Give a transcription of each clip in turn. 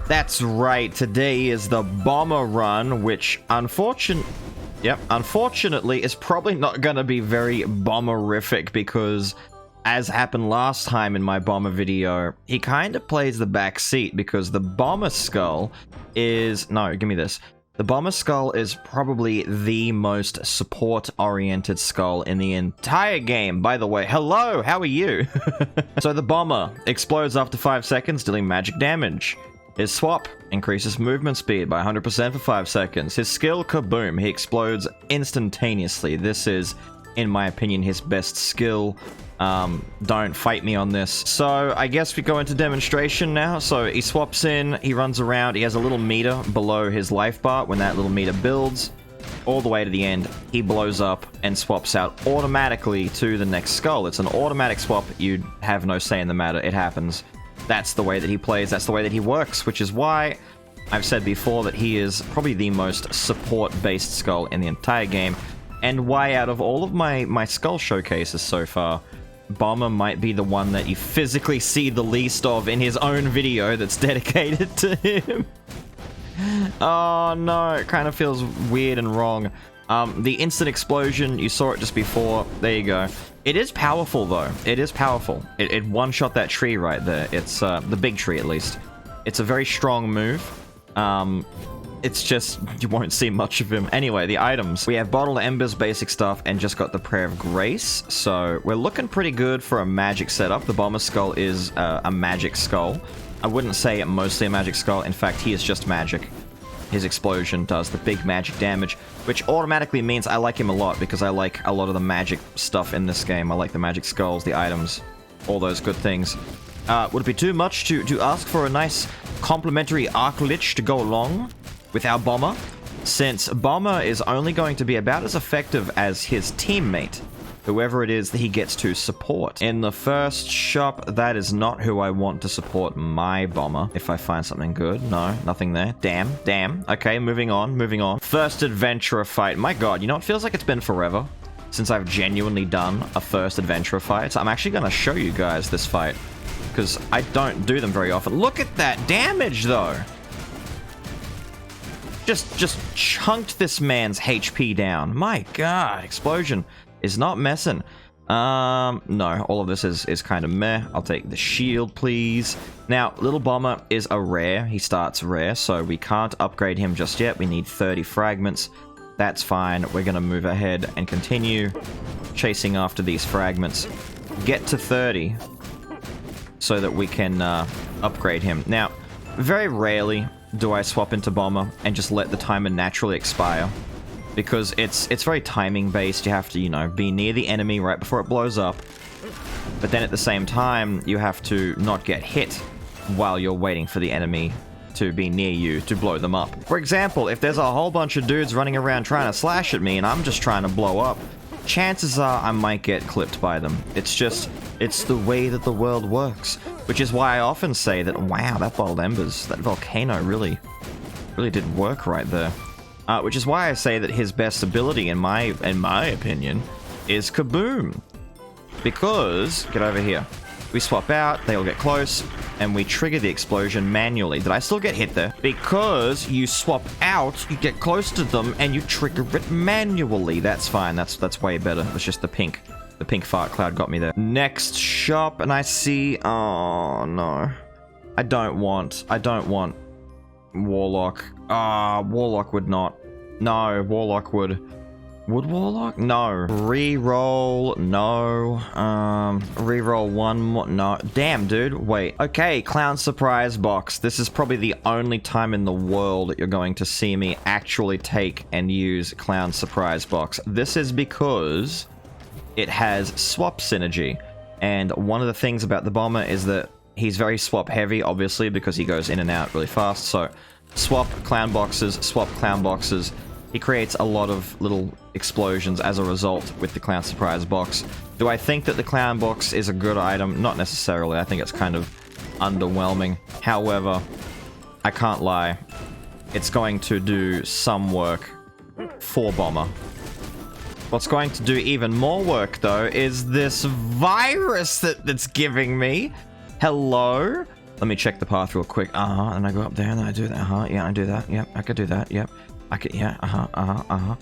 That's right, today is the bomber run, which unfortunately is probably not gonna be very bomberific because, as happened last time in my bomber video, he kind of plays the back seat because the bomber skull is... No, give me this. The bomber skull is probably the most support-oriented skull in the entire game. By the way, hello, how are you? So the bomber explodes after 5 seconds, dealing magic damage. His swap increases movement speed by 100% for 5 seconds. His skill, Kaboom, he explodes instantaneously. This is, in my opinion, his best skill. Don't fight me on this. So I guess we go into demonstration now. So he swaps in, he runs around, he has a little meter below his life bar. When that little meter builds all the way to the end, he blows up and swaps out automatically to the next skull. It's an automatic swap. You have no say in the matter. It happens. That's the way that he plays, that's the way that he works, which is why I've said before that he is probably the most support-based skull in the entire game, and why out of all of my skull showcases so far, Bomber might be the one that you physically see the least of in his own video that's dedicated to him. Oh no, it kind of feels weird and wrong. The instant explosion, you saw it just before, there you go. It is powerful though, it is powerful. It one-shot that tree right there. It's, the big tree at least. It's a very strong move. It's just, you won't see much of him. Anyway, the items. We have Bottled Embers, basic stuff, and just got the Prayer of Grace. So, we're looking pretty good for a magic setup. The Bomber Skull is a magic skull. I wouldn't say mostly a magic skull. In fact, he is just magic. His explosion does the big magic damage, which automatically means I like him a lot because I like a lot of the magic stuff in this game. I like the magic skulls, the items, all those good things. Would it be too much to ask for a nice complimentary Arc Lich to go along with our Bomber? Since Bomber is only going to be about as effective as his teammate, whoever it is that he gets to support. In the first shop, that is not who I want to support my Bomber. If I find something good. No, nothing there. Damn. Okay, moving on. First adventurer fight. My god, you know, it feels like it's been forever since I've genuinely done a first adventurer fight. So I'm actually going to show you guys this fight because I don't do them very often. Look at that damage, though. Just chunked this man's HP down. My god, explosion is not messing. No, all of this is kind of meh. I'll take the shield, please. Now, Little Bomber is a rare. He starts rare, so we can't upgrade him just yet. We need 30 fragments. That's fine. We're going to move ahead and continue chasing after these fragments. Get to 30 so that we can upgrade him. Now, very rarely do I swap into Bomber and just let the timer naturally expire. Because it's very timing based. You have to, you know, be near the enemy right before it blows up. But then at the same time, you have to not get hit while you're waiting for the enemy to be near you to blow them up. For example, if there's a whole bunch of dudes running around trying to slash at me and I'm just trying to blow up, chances are I might get clipped by them. It's the way that the world works. Which is why I often say that, wow, that Bottled Embers, that volcano really did work right there. Which is why I say that his best ability, in my opinion, is Kaboom. Because, get over here, we swap out, they all get close, and we trigger the explosion manually. Did I still get hit there? Because you swap out, you get close to them, and you trigger it manually. That's fine, that's way better. It's just the pink fart cloud got me there. Next shop, and I see, oh no. I don't want Warlock. Warlock would not. No, Warlock would. Would Warlock? No. Reroll. No. Reroll one more. No. Damn, dude. Wait. Okay, Clown Surprise Box. This is probably the only time in the world that you're going to see me actually take and use Clown Surprise Box. This is because it has swap synergy. And one of the things about the Bomber is that he's very swap heavy, obviously, because he goes in and out really fast. So swap clown boxes. He creates a lot of little explosions as a result with the Clown Surprise Box. Do I think that the Clown Box is a good item? Not necessarily. I think it's kind of underwhelming. However, I can't lie. It's going to do some work for Bomber. What's going to do even more work, though, is this virus that's giving me. Hello? Let me check the path real quick. And I go up there and I do that. Yeah, I do that. Yep, I could do that. Yep. I could, yeah, I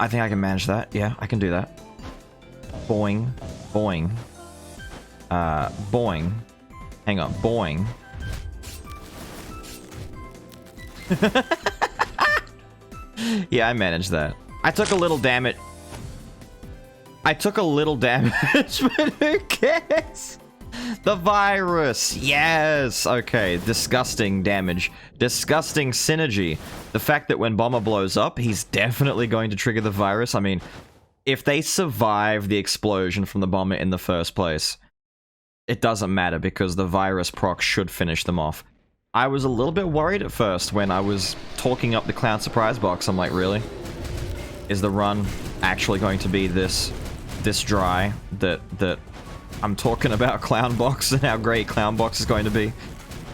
think I can manage that. Yeah, I can do that. Boing. Boing. Boing. Hang on. Boing. Yeah, I managed that. I took a little damage. But who cares? The virus! Yes! Okay, disgusting damage. Disgusting synergy. The fact that when Bomber blows up, he's definitely going to trigger the virus. I mean, if they survive the explosion from the Bomber in the first place, it doesn't matter because the virus proc should finish them off. I was a little bit worried at first when I was talking up the Clown Surprise Box. I'm like, really? Is the run actually going to be this dry that I'm talking about Clown Box and how great Clown Box is going to be?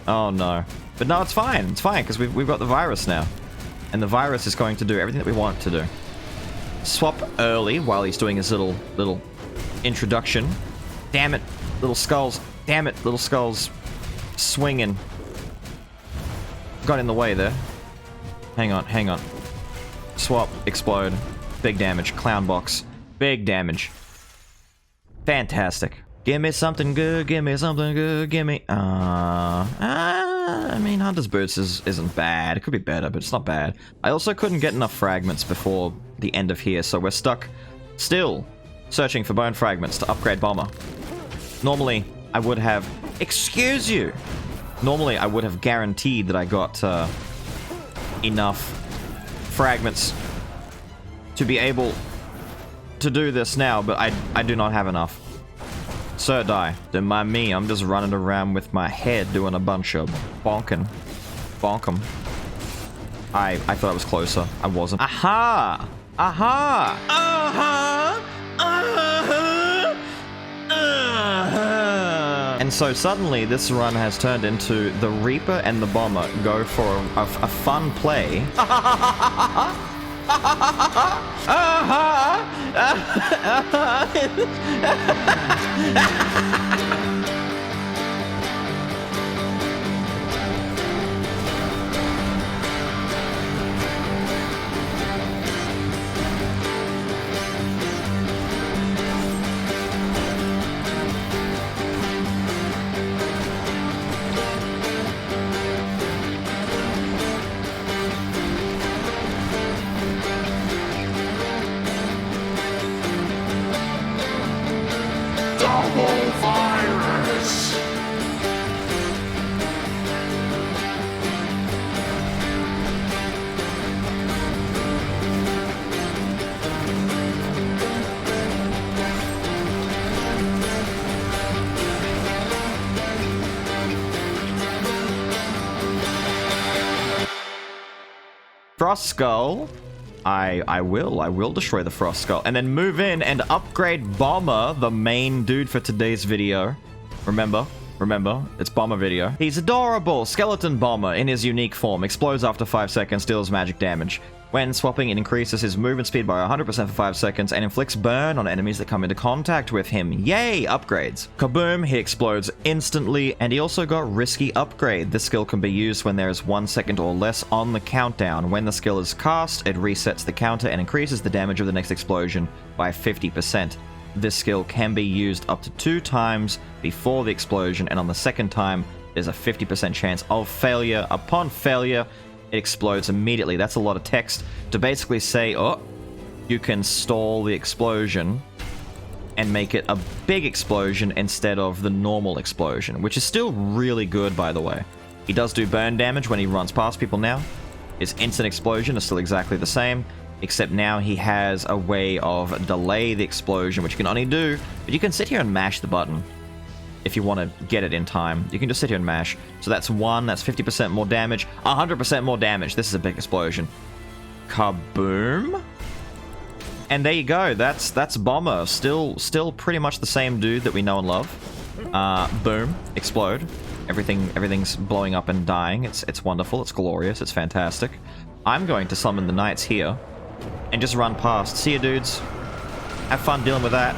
Oh no. But no, it's fine. It's fine because we've got the virus now. And the virus is going to do everything that we want it to do. Swap early while he's doing his little introduction. Damn it, little skulls. Damn it, little skulls. Swinging. Got in the way there. Hang on. Swap, explode. Big damage. Clown Box. Big damage. Fantastic. Give me something good, give me something good, give me... I mean, Hunter's Boots isn't bad. It could be better, but it's not bad. I also couldn't get enough fragments before the end of here, so we're stuck still searching for bone fragments to upgrade Bomber. Normally, I would have... Excuse you! Normally, I would have guaranteed that I got enough fragments to be able to do this now, but I do not have enough. Sir die. Don't mind me, I'm just running around with my head doing a bunch of bonking. Bonk 'em. I thought I was closer. I wasn't. Aha! Aha! Aha! Aha! Aha! And so suddenly this run has turned into the Reaper and the Bomber go for a fun play. Frost Skull. I will destroy the Frost Skull and then move in and upgrade Bomber, the main dude for today's video. Remember, it's Bomber video. He's adorable. Skeleton Bomber in his unique form. Explodes after 5 seconds, deals magic damage. When swapping, it increases his movement speed by 100% for 5 seconds and inflicts burn on enemies that come into contact with him. Yay! Upgrades. Kaboom! He explodes instantly, and he also got Risky Upgrade. This skill can be used when there is 1 second or less on the countdown. When the skill is cast, it resets the counter and increases the damage of the next explosion by 50%. This skill can be used up to 2 times before the explosion, and on the second time, there's a 50% chance of failure. Upon failure, it explodes immediately. That's a lot of text to basically say, oh, you can stall the explosion and make it a big explosion instead of the normal explosion, which is still really good, by the way. He does do burn damage when he runs past people now. His instant explosion is still exactly the same, except now he has a way of delay the explosion, which you can only do, but you can sit here and mash the button. If you want to get it in time, you can just sit here and mash. So that's 1, that's 50% more damage, 100% more damage. This is a big explosion. Kaboom! And there you go, that's Bomber. Still pretty much the same dude that we know and love. Boom, explode. Everything's blowing up and dying. It's wonderful, it's glorious, it's fantastic. I'm going to summon the knights here and just run past. See ya, dudes. Have fun dealing with that.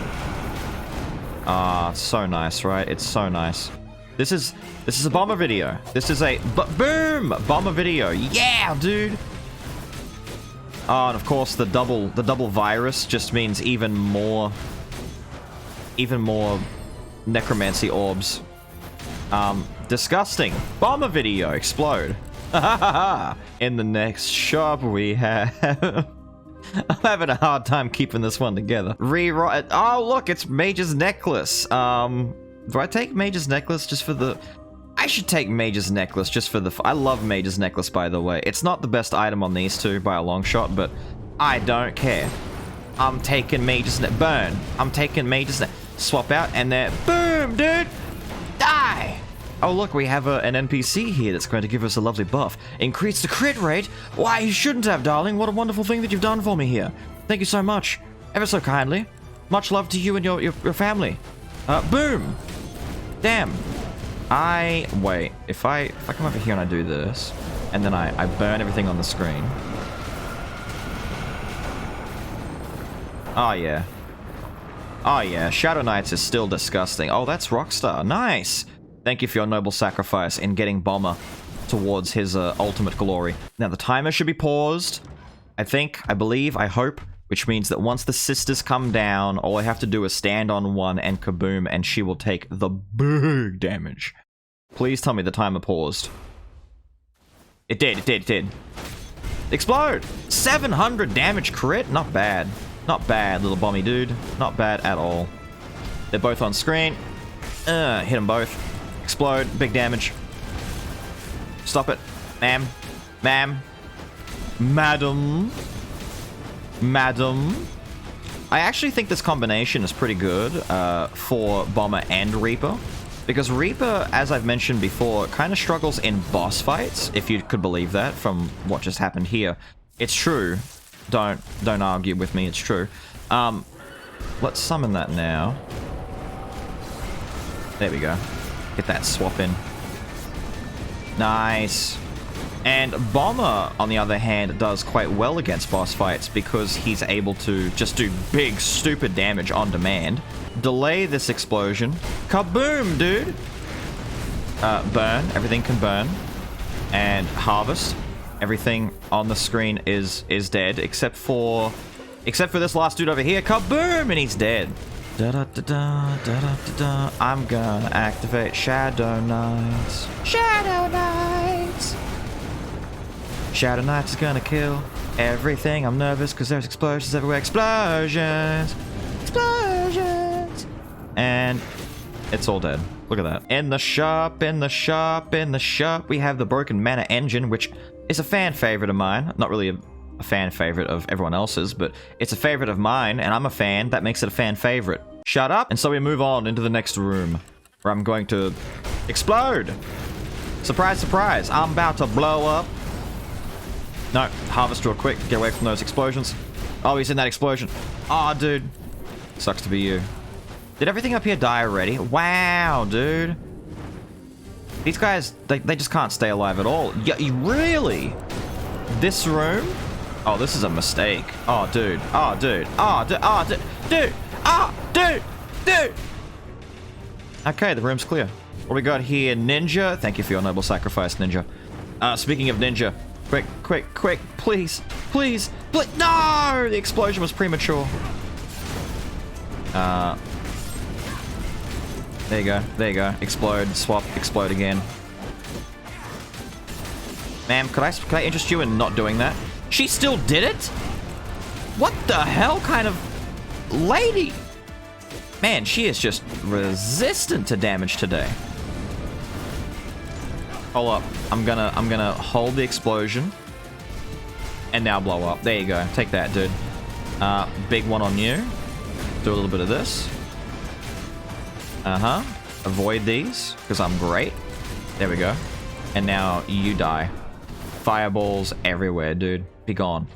Ah, it's so nice, right? It's so nice. This is a bomber video. This is a boom bomber video. Yeah, dude. Oh, and of course the double virus just means even more necromancy orbs. Disgusting. Bomber video. Explode. In the next shop we have... I'm having a hard time keeping this one together. Rewrite. Oh, look, it's Mage's Necklace. Do I take Mage's Necklace just for the... I should take Mage's Necklace just for the... I love Mage's Necklace, by the way. It's not the best item on these two by a long shot, but I don't care. I'm taking Mage's Burn. I'm taking Mage's Swap out, and then... Boom, dude! Die! Oh, look, we have an NPC here that's going to give us a lovely buff. Increase the crit rate? Why, you shouldn't have, darling. What a wonderful thing that you've done for me here. Thank you so much. Ever so kindly. Much love to you and your family. Boom! Damn. Wait. If I come over here and I do this, and then I burn everything on the screen. Oh, yeah. Oh, yeah. Shadow Knights is still disgusting. Oh, that's Rockstar. Nice! Thank you for your noble sacrifice in getting Bomber towards his ultimate glory. Now, the timer should be paused. I believe, I hope, which means that once the sisters come down, all I have to do is stand on one and kaboom, and she will take the big damage. Please tell me the timer paused. It did. Explode! 700 damage crit? Not bad. Not bad, little bomby dude. Not bad at all. They're both on screen. Hit them both. Explode. Big damage. Stop it. Ma'am. Ma'am. Madam. Madam. I actually think this combination is pretty good for Bomber and Reaper. Because Reaper, as I've mentioned before, kind of struggles in boss fights, if you could believe that from what just happened here. It's true. Don't argue with me, it's true. Let's summon that now. There we go. Get that swap in. Nice. And Bomber, on the other hand, does quite well against boss fights because he's able to just do big, stupid damage on demand. Delay this explosion. Kaboom, dude! Burn. Everything can burn. And harvest. Everything on the screen is dead, except for this last dude over here. Kaboom! And he's dead. Da-da-da-da, I'm gonna activate Shadow Knights. Shadow Knights! Shadow Knights is gonna kill everything. I'm nervous because there's explosions everywhere. Explosions! Explosions! And it's all dead. Look at that. In the shop, we have the Broken Mana Engine, which is a fan favorite of mine. Not really a fan favorite of everyone else's, but it's a favorite of mine, and I'm a fan. That makes it a fan favorite. Shut up! And so we move on into the next room, where I'm going to explode! Surprise, surprise! I'm about to blow up. No, harvest real quick. Get away from those explosions. Oh, he's in that explosion. Oh, dude. Sucks to be you. Did everything up here die already? Wow, dude. These guys, they just can't stay alive at all. Yeah, really? This room? Oh, this is a mistake. Oh, dude. Oh, dude. Oh, dude. Oh, dude. Dude. Oh, dude. Dude. Okay, the room's clear. What we got here? Ninja. Thank you for your noble sacrifice, Ninja. Speaking of Ninja. Quick, quick, quick. Please. Please. Please. No! The explosion was premature. There you go. There you go. Explode. Swap. Explode again. Ma'am, could I interest you in not doing that? She still did it? What the hell kind of lady? Man, she is just resistant to damage today. Hold up. I'm gonna hold the explosion. And now blow up. There you go. Take that, dude. Big one on you. Do a little bit of this. Avoid these, because I'm great. There we go. And now you die. Fireballs everywhere, dude. Be gone.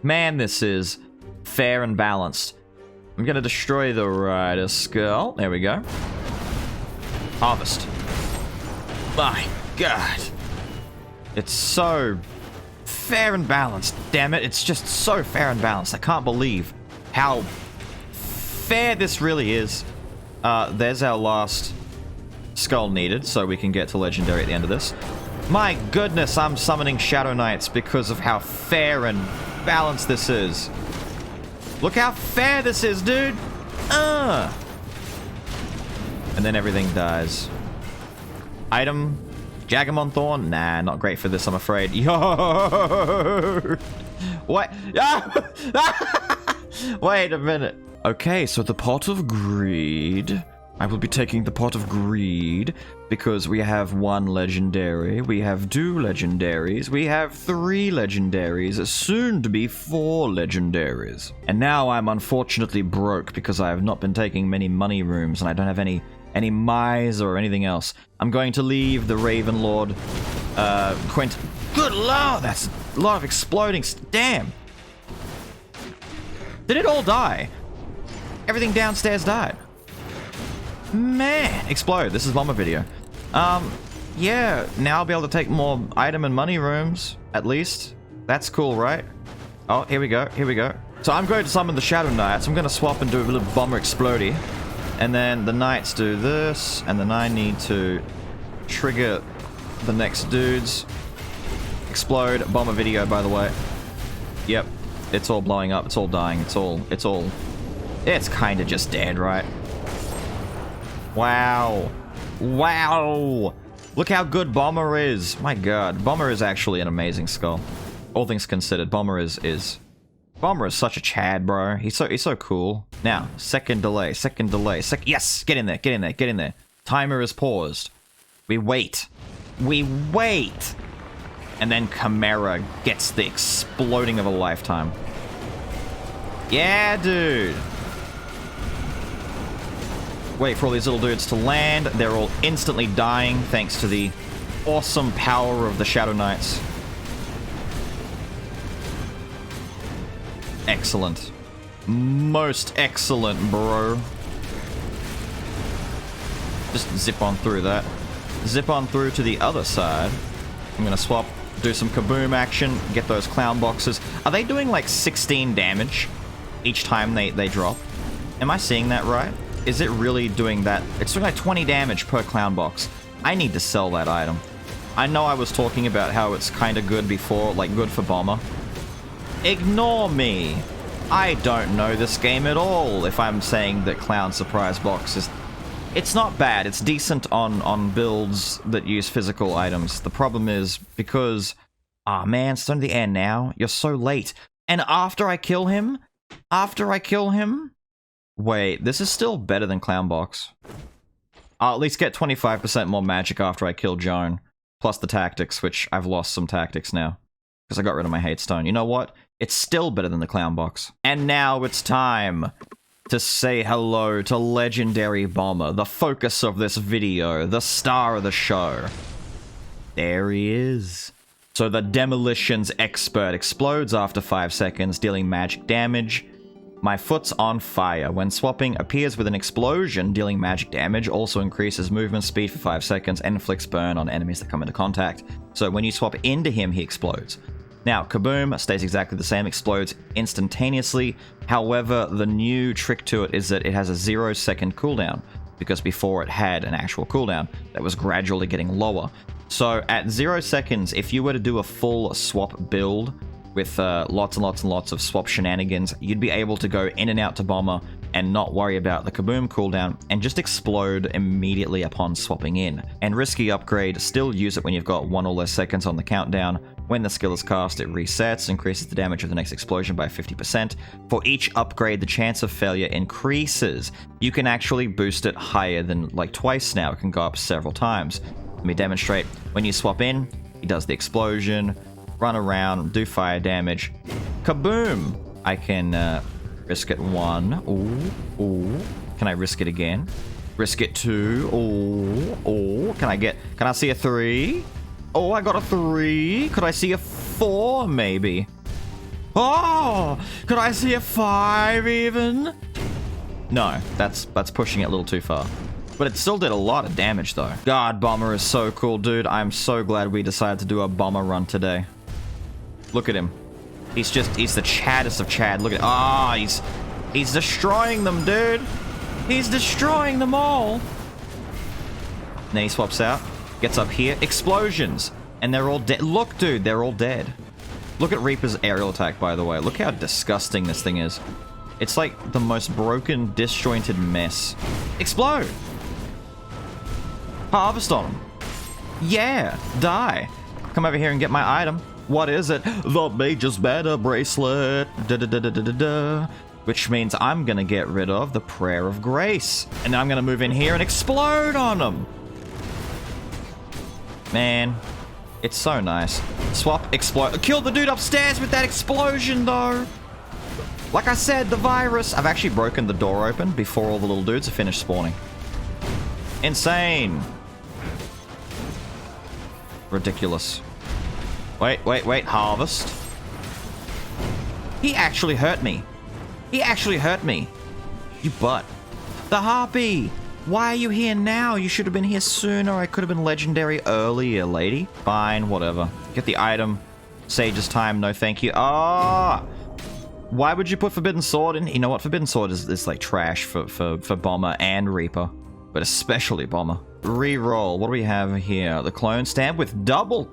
Man, this is fair and balanced. I'm gonna destroy the rider skull. There we go. Harvest. My God. It's so fair and balanced. Damn it, it's just so fair and balanced. I can't believe how fair this really is. There's our last skull needed, so we can get to legendary at the end of this. My goodness, I'm summoning Shadow Knights because of how fair and balanced this is. Look how fair this is, dude! And then everything dies. Item, Jagamon Thorn? Nah, not great for this, I'm afraid. Yo! What? Wait a minute. Okay, so the Pot of Greed. I will be taking the Pot of Greed because we have 1 legendary, we have 2 legendaries, we have 3 legendaries, soon to be 4 legendaries. And now I'm unfortunately broke because I have not been taking many money rooms and I don't have any mize or anything else. I'm going to leave the Raven Lord, Quint. Good lord, that's a lot of exploding. Damn. Did it all die? Everything downstairs died. Man, explode. This is Bomber video. Yeah, now I'll be able to take more item and money rooms, at least. That's cool, right? Oh, here we go, here we go. So I'm going to summon the Shadow Knights. I'm going to swap and do a little Bomber explodey. And then the Knights do this, and then I need to trigger the next dudes. Explode. Bomber video, by the way. Yep. It's all blowing up. It's all dying. It's kind of just dead, right? Wow. Wow. Look how good Bomber is. My god. Bomber is actually an amazing skull. All things considered, Bomber is such a Chad, bro. He's so cool. Now, second delay. Yes! Get in there. Timer is paused. We wait. And then Chimera gets the exploding of a lifetime. Yeah, dude. Wait for all these little dudes to land. They're all instantly dying thanks to the awesome power of the Shadow Knights. Excellent. Most excellent, bro. Just zip on through that. Zip on through to the other side. I'm gonna swap, do some kaboom action, get those clown boxes. Are they doing like 16 damage each time they drop? Am I seeing that right? Is it really doing that? It's doing like 20 damage per clown box. I need to sell that item. I know I was talking about how it's kind of good before, like good for Bomber. Ignore me. I don't know this game at all if I'm saying that Clown Surprise Box is... It's not bad. It's decent on builds that use physical items. The problem is because... Ah, man, it's on the end now. You're so late. And after I kill him... Wait, this is still better than Clown Box. I'll at least get 25% more magic after I kill Joan. Plus the tactics, which I've lost some tactics now. Because I got rid of my hate stone. You know what? It's still better than the Clown Box. And now it's time to say hello to Legendary Bomber, the focus of this video, the star of the show. There he is. So the Demolitions Expert explodes after 5 seconds, dealing magic damage. My foot's on fire. When swapping, appears with an explosion, dealing magic damage, also increases movement speed for 5 seconds, and inflicts burn on enemies that come into contact. So when you swap into him, he explodes. Now, Kaboom stays exactly the same, explodes instantaneously. However, the new trick to it is that it has a 0-second cooldown, because before it had an actual cooldown that was gradually getting lower. So at 0 seconds, if you were to do a full swap build, with lots and lots of swap shenanigans, you'd be able to go in and out to Bomber and not worry about the Kaboom cooldown and just explode immediately upon swapping in. And risky upgrade, still use it when you've got 1 or less seconds on the countdown. When the skill is cast, it resets, increases the damage of the next explosion by 50%. For each upgrade, the chance of failure increases. You can actually boost it higher than like twice now. It can go up several times. Let me demonstrate. When you swap in, he does the explosion, run around, do fire damage. Kaboom! I can risk it 1. Ooh. Can I risk it again? Risk it 2. Ooh. Can I see a 3? Oh, I got a 3. Could I see a 4 maybe? Oh! Could I see a 5 even? No, that's pushing it a little too far. But it still did a lot of damage though. God, Bomber is so cool, dude. I'm so glad we decided to do a Bomber run today. Look at him. He's the chaddest of Chad. Look at, ah, he's destroying them, dude. He's destroying them all. Then he swaps out, gets up here, explosions, and they're all dead. Look, dude, they're all dead. Look at Reaper's aerial attack, by the way. Look how disgusting this thing is. It's like the most broken, disjointed mess. Explode! Harvest on them. Yeah, die. Come over here and get my item. What is it? The Mage's Banner Bracelet. Da-da-da-da-da-da. Which means I'm gonna get rid of the Prayer of Grace. And now I'm gonna move in here and explode on them. Man, it's so nice. Swap, explode. Kill the dude upstairs with that explosion, though. Like I said, the virus. I've actually broken the door open before all the little dudes have finished spawning. Insane. Ridiculous. Wait. Harvest. He actually hurt me. You butt. The Harpy. Why are you here now? You should have been here sooner. I could have been legendary earlier, lady. Fine, whatever. Get the item. Sage's time. No, thank you. Ah! Why would you put Forbidden Sword in? You know what? Forbidden Sword is like trash for Bomber and Reaper. But especially Bomber. Reroll. What do we have here? The clone stamp with double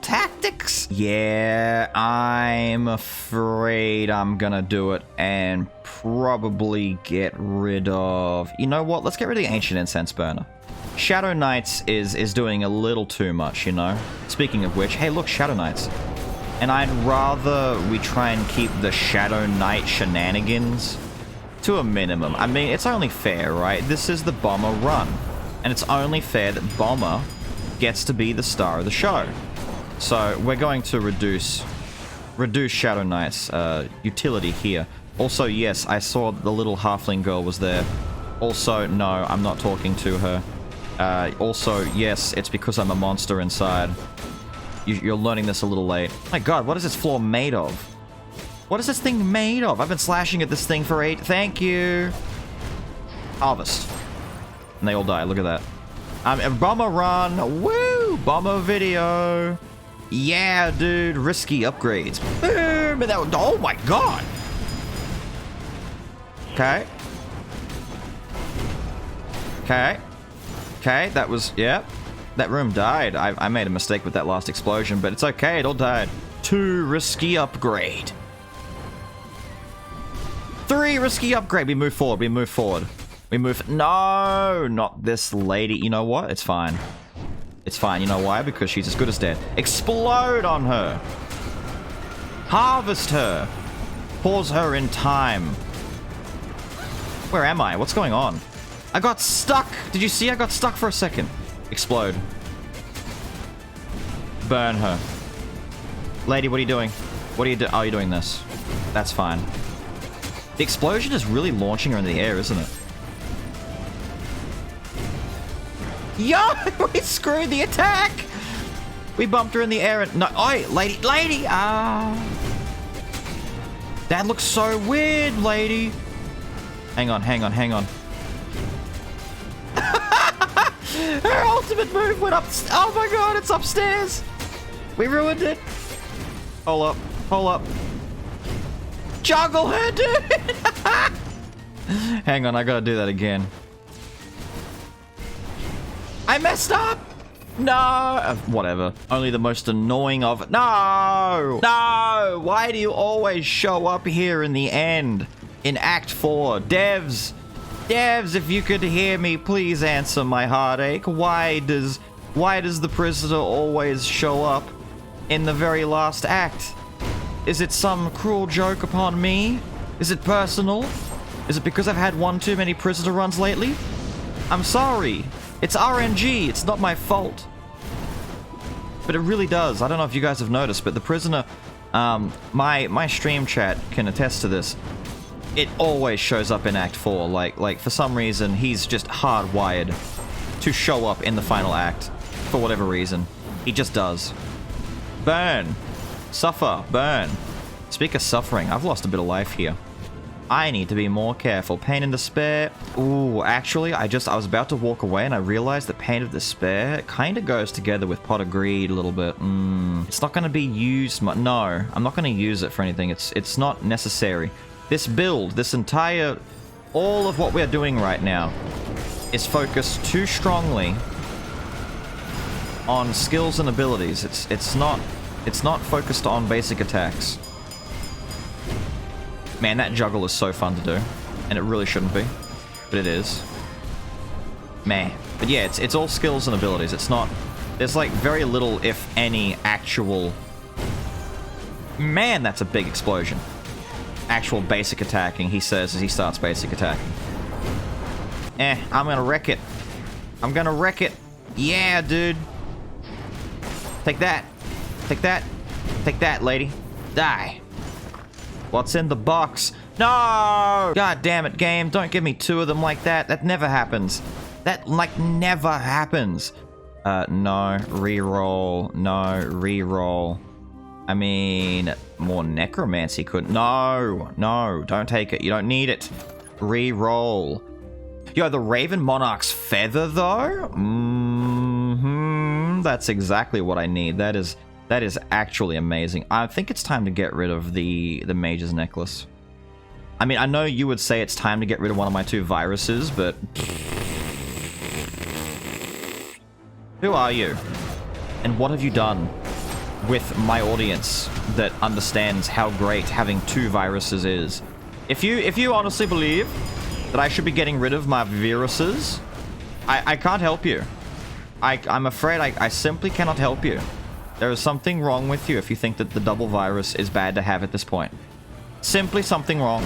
tactics. Yeah, I'm afraid I'm gonna do it and probably get rid of... You know what? Let's get rid of the Ancient Incense Burner. Shadow Knights is doing a little too much, you know? Speaking of which, hey look, Shadow Knights. And I'd rather we try and keep the Shadow Knight shenanigans to a minimum. I mean, it's only fair, right? This is the Bomber run. And it's only fair that Bomber gets to be the star of the show. So we're going to reduce Shadow Knight's utility here. Also, yes, I saw the little halfling girl was there. Also, no, I'm not talking to her. Also, yes, it's because I'm a monster inside. You're learning this a little late. My god, what is this floor made of? What is this thing made of? I've been slashing at this thing for 8... Thank you! Harvest. And they all die, look at that. Bomber run! Woo! Bomber video! Yeah, dude! Risky upgrades. Boom! And that, oh my god! Okay. Okay, that was... Yep. That room died. I made a mistake with that last explosion, but it's okay, it all died. 2 risky upgrade. 3 risky upgrade. We move forward. No, not this lady. You know what? It's fine. It's fine. You know why? Because she's as good as dead. Explode on her. Harvest her. Pause her in time. Where am I? What's going on? I got stuck. Did you see? I got stuck for a second. Explode. Burn her. Lady, what are you doing? What are you doing? Oh, you're doing this. That's fine. The explosion is really launching her in the air, isn't it? Yo! We screwed the attack! We bumped her in the air and... No, oi! Lady! Ah! That looks so weird, lady! Hang on. Her ultimate move went up... Oh my god, it's upstairs! We ruined it! Hold up. Juggle her, dude! Hang on, I gotta do that again. I messed up! No! Whatever. Only the most annoying of... No! No! Why do you always show up here in the end? In Act 4. Devs, if you could hear me, please answer my heartache. Why does the prisoner always show up in the very last act? Is it some cruel joke upon me? Is it personal? Is it because I've had one too many prisoner runs lately? I'm sorry. It's RNG. It's not my fault. But it really does. I don't know if you guys have noticed, but the prisoner, my stream chat can attest to this. It always shows up in Act 4. Like for some reason, he's just hardwired to show up in the final act. For whatever reason. He just does. Burn. Suffer. Burn. Speak of suffering, I've lost a bit of life here. I need to be more careful. Pain and Despair. Ooh, actually, I was about to walk away and I realized that Pain of Despair kind of goes together with Pot of Greed a little bit. It's not going to be used much. No, I'm not going to use it for anything. It's not necessary. This build, this entire... all of what we're doing right now is focused too strongly on skills and abilities. It's not focused on basic attacks. Man, that juggle is so fun to do, and it really shouldn't be, but it is. Man, but yeah, it's all skills and abilities. It's not. There's like very little, if any, actual. Man, that's a big explosion. Actual basic attacking. He says as he starts basic attacking. I'm gonna wreck it. I'm gonna wreck it. Yeah, dude. Take that. Take that. Take that, lady. Die. What's in the box? No! God damn it, game. Don't give me two of them like that. That never happens. That, like, never happens. No. Reroll. No. Reroll. I mean, more necromancy could... No. No. Don't take it. You don't need it. Reroll. Yo, the Raven Monarch's feather, though? That's exactly what I need. That is actually amazing. I think it's time to get rid of the Mage's Necklace. I mean, I know you would say it's time to get rid of one of my two viruses, but... Who are you? And what have you done with my audience that understands how great having two viruses is? If you honestly believe that I should be getting rid of my viruses, I can't help you. I'm afraid I simply cannot help you. There is something wrong with you if you think that the double virus is bad to have at this point. Simply something wrong.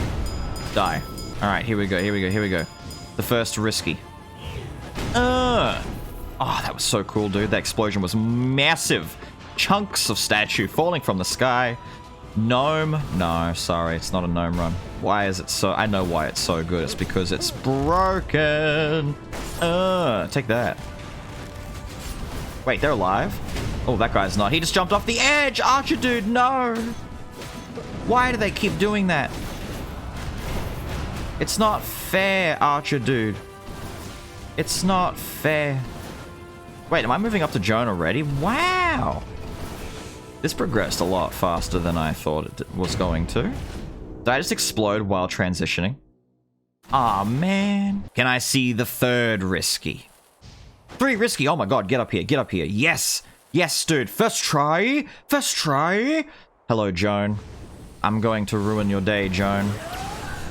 Die. Alright, here we go, here we go, here we go. The first risky. Oh, that was so cool, dude. That explosion was massive. Chunks of statue falling from the sky. Gnome. No, sorry, it's not a gnome run. Why is it so... I know why it's so good. It's because it's broken. Take that. Wait, they're alive? Oh, that guy's not. He just jumped off the edge! Archer dude, no! Why do they keep doing that? It's not fair, Archer dude. It's not fair. Wait, am I moving up to Joan already? Wow! This progressed a lot faster than I thought it was going to. Did I just explode while transitioning? Aw, man. Can I see the third risky? 3 risky. Oh my god, get up here, get up here. Yes! Yes, dude. First try. First try. Hello, Joan. I'm going to ruin your day, Joan.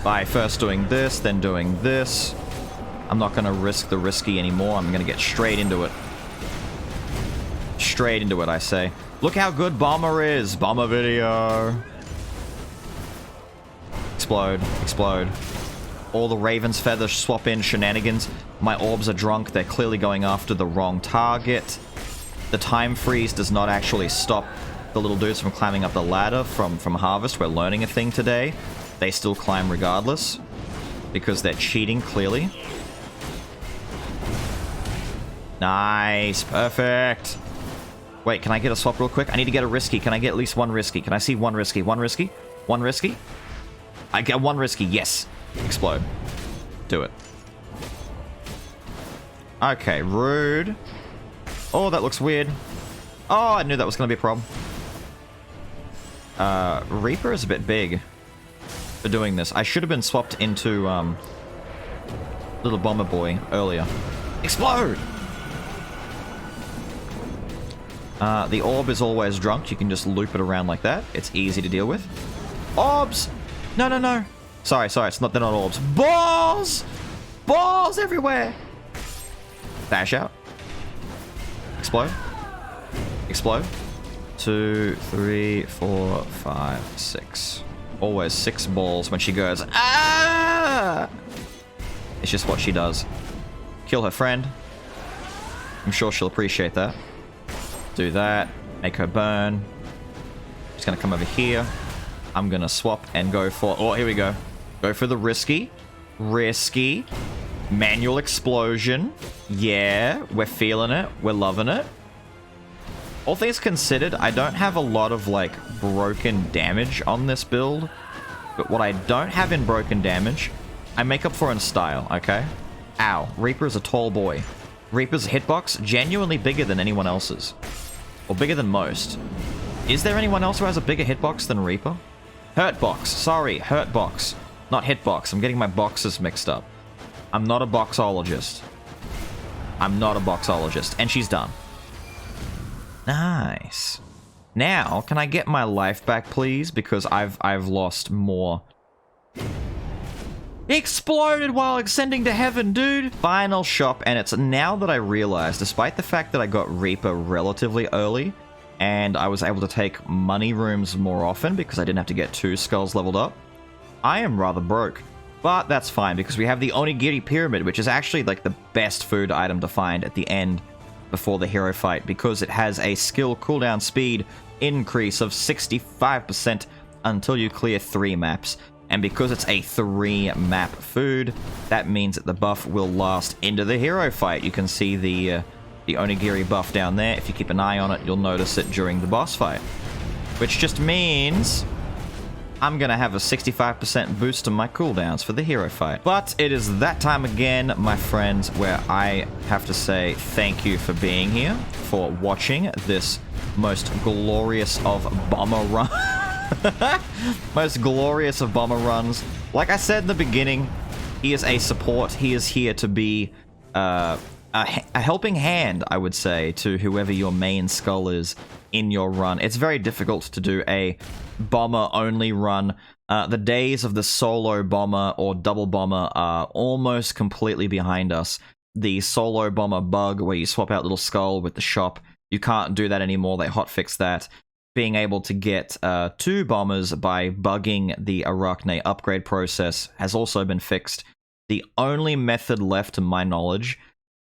By first doing this, then doing this. I'm not going to risk the risky anymore. I'm going to get straight into it. Straight into it, I say. Look how good Bomber is. Bomber video. Explode. Explode. All the Raven's feathers swap in shenanigans. My orbs are drunk. They're clearly going after the wrong target. The time freeze does not actually stop the little dudes from climbing up the ladder from Harvest. We're learning a thing today. They still climb regardless. Because they're cheating, clearly. Nice. Perfect. Wait, can I get a swap real quick? I need to get a risky. Can I get at least one risky? Can I see one risky? One risky? One risky? I get one risky. Yes. Explode. Do it. Okay, rude. Oh, that looks weird. Oh, I knew that was going to be a problem. Reaper is a bit big for doing this. I should have been swapped into little Bomber Boy earlier. Explode! The orb is always drunk. You can just loop it around like that. It's easy to deal with. Orbs! No, no, no. Sorry, sorry. They're not orbs. Balls! Balls everywhere! Dash out. Explode. Explode. 2, 3, 4, 5, 6. Always 6 balls when she goes, ah! It's just what she does. Kill her friend. I'm sure she'll appreciate that. Do that. Make her burn. She's gonna come over here. I'm gonna swap and go for... Oh, here we go. Go for the risky. Risky. Manual explosion. Yeah, we're feeling it. We're loving it. All things considered, I don't have a lot of, like, broken damage on this build. But what I don't have in broken damage, I make up for in style, okay? Ow. Reaper is a tall boy. Reaper's hitbox genuinely bigger than anyone else's. Or bigger than most. Is there anyone else who has a bigger hitbox than Reaper? Hurtbox. Sorry, hurtbox. Not hitbox. I'm getting my boxes mixed up. I'm not a boxologist. I'm not a boxologist. And she's done. Nice. Now, can I get my life back, please? Because I've lost more. He exploded while ascending to heaven, dude! Final shop, and it's now that I realize, despite the fact that I got Reaper relatively early, and I was able to take money rooms more often because I didn't have to get 2 skulls leveled up, I am rather broke. But that's fine, because we have the Onigiri Pyramid, which is actually like the best food item to find at the end before the hero fight, because it has a skill cooldown speed increase of 65% until you clear 3 maps. And because it's a 3-map food, that means that the buff will last into the hero fight. You can see the Onigiri buff down there. If you keep an eye on it, you'll notice it during the boss fight. Which just means I'm gonna have a 65% boost to my cooldowns for the hero fight. But it is that time again, my friends, where I have to say thank you for being here, for watching this most glorious of bomber run. Most glorious of bomber runs. Like I said in the beginning, he is a support. He is here to be a helping hand, I would say, to whoever your main skull is in your run. It's very difficult to do a bomber-only run. The days of the solo bomber or double bomber are almost completely behind us. The solo bomber bug, where you swap out little skull with the shop, you can't do that anymore. They hotfixed that. Being able to get 2 bombers by bugging the Arachne upgrade process has also been fixed. The only method left, to my knowledge,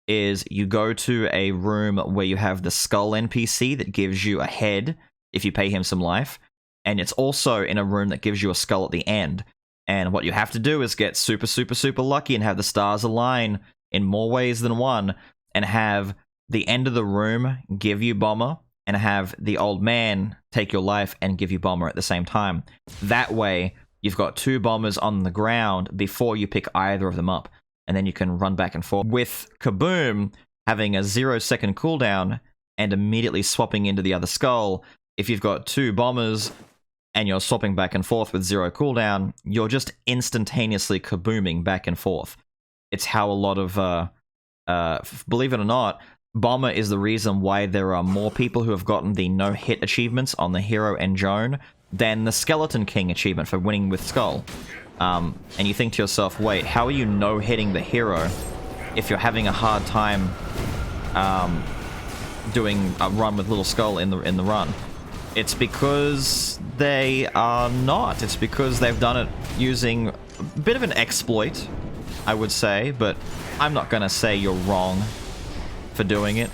is you go to a room where you have the Skull NPC that gives you a head if you pay him some life, and it's also in a room that gives you a skull at the end. And what you have to do is get super, super, super lucky and have the stars align in more ways than one, and have the end of the room give you bomber, and have the old man take your life and give you bomber at the same time. That way, you've got 2 bombers on the ground before you pick either of them up, and then you can run back and forth. With Kaboom having a 0-second cooldown and immediately swapping into the other skull, if you've got 2 bombers and you're swapping back and forth with 0 cooldown, you're just instantaneously kabooming back and forth. It's how a lot of, believe it or not, bomber is the reason why there are more people who have gotten the no-hit achievements on the hero and Joan than the Skeleton King achievement for winning with Skull. And you think to yourself, wait, how are you no-hitting the hero if you're having a hard time doing a run with Little Skull in the run? It's because they are not. It's because they've done it using a bit of an exploit, I would say, but I'm not gonna say you're wrong for doing it.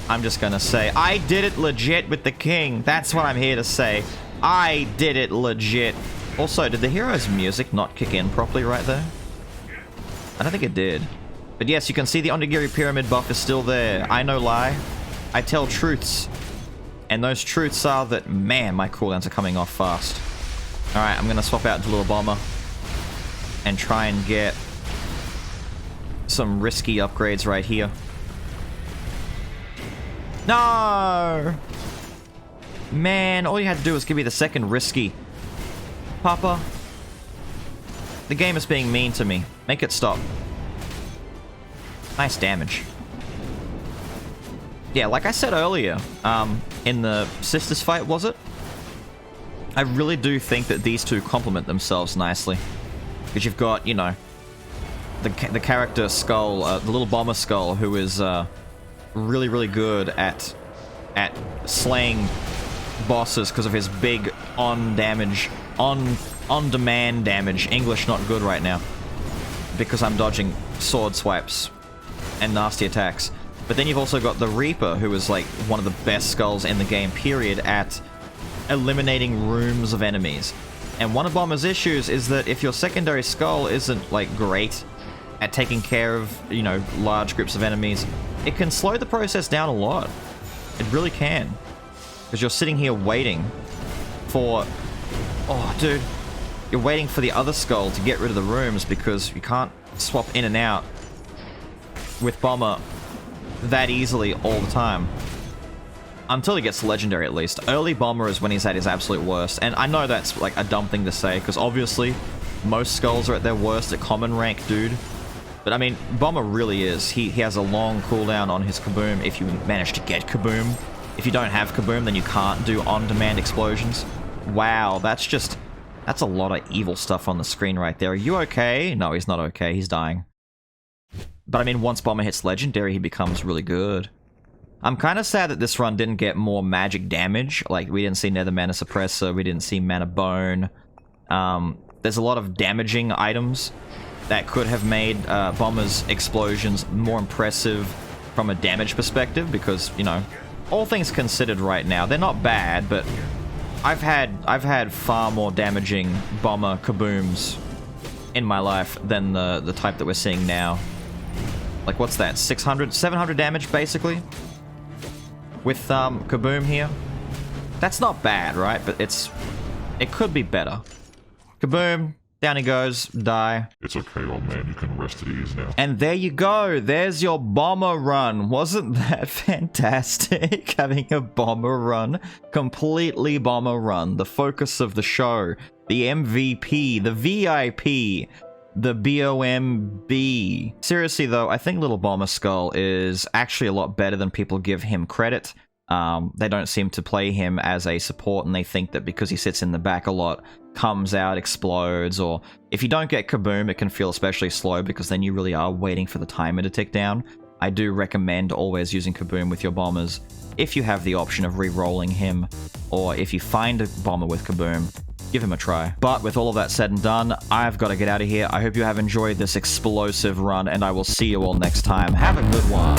I'm just gonna say, I did it legit with the king. That's what I'm here to say. I did it legit. Also, did the hero's music not kick in properly right there? I don't think it did. But yes, you can see the Onigiri Pyramid buff is still there. I no lie. I tell truths. And those truths are that, man, my cooldowns are coming off fast. Alright, I'm gonna swap out into Little Bomber and try and get some risky upgrades right here. No! Man, all you had to do was give me the second risky. Papa. The game is being mean to me. Make it stop. Nice damage. Yeah, like I said earlier, in the sisters fight, was it? I really do think that these two complement themselves nicely. Because you've got, you know, the character Skull, the little bomber Skull, who is, really, really good at slaying bosses because of his big on-demand damage. English not good right now. Because I'm dodging sword swipes and nasty attacks. But then you've also got the Reaper, who is like one of the best skulls in the game, period, at eliminating rooms of enemies. And one of Bomber's issues is that if your secondary skull isn't like great at taking care of, you know, large groups of enemies, it can slow the process down a lot. It really can. Because you're sitting here waiting for... Oh, dude. you're waiting for the other skull to get rid of the rooms because you can't swap in and out with Bomber that easily all the time. Until he gets to Legendary, at least. Early Bomber is when he's at his absolute worst. And I know that's like a dumb thing to say, because obviously most skulls are at their worst at common rank, dude. But I mean, Bomber really is. He has a long cooldown on his Kaboom if you manage to get Kaboom. If you don't have Kaboom, then you can't do on-demand explosions. Wow, that's a lot of evil stuff on the screen right there. Are you okay? No, he's not okay. He's dying. But I mean, once Bomber hits Legendary, he becomes really good. I'm kind of sad that this run didn't get more magic damage. Like, we didn't see Nether Mana Suppressor, we didn't see Mana Bone. There's a lot of damaging items that could have made Bomber's explosions more impressive from a damage perspective, because, you know, all things considered right now, they're not bad, but I've had far more damaging Bomber Kabooms in my life than the type that we're seeing now. Like, what's that? 600, 700 damage, basically? With Kaboom here. That's not bad, right? But it could be better. Kaboom, down he goes, die. It's okay, old man, you can rest at ease now. And there you go, there's your Bomber run. Wasn't that fantastic? Having a Bomber run. Completely Bomber run. The focus of the show. The MVP, the VIP. The BOMB. Seriously though, I think Little Bomber Skull is actually a lot better than people give him credit. They don't seem to play him as a support, and they think that because he sits in the back a lot, comes out, explodes, or if you don't get Kaboom, it can feel especially slow because then you really are waiting for the timer to tick down. I do recommend always using Kaboom with your bombers if you have the option of re-rolling him, or if you find a bomber with Kaboom, give him a try. But with all of that said and done, I've got to get out of here. I hope you have enjoyed this explosive run, and I will see you all next time. Have a good one.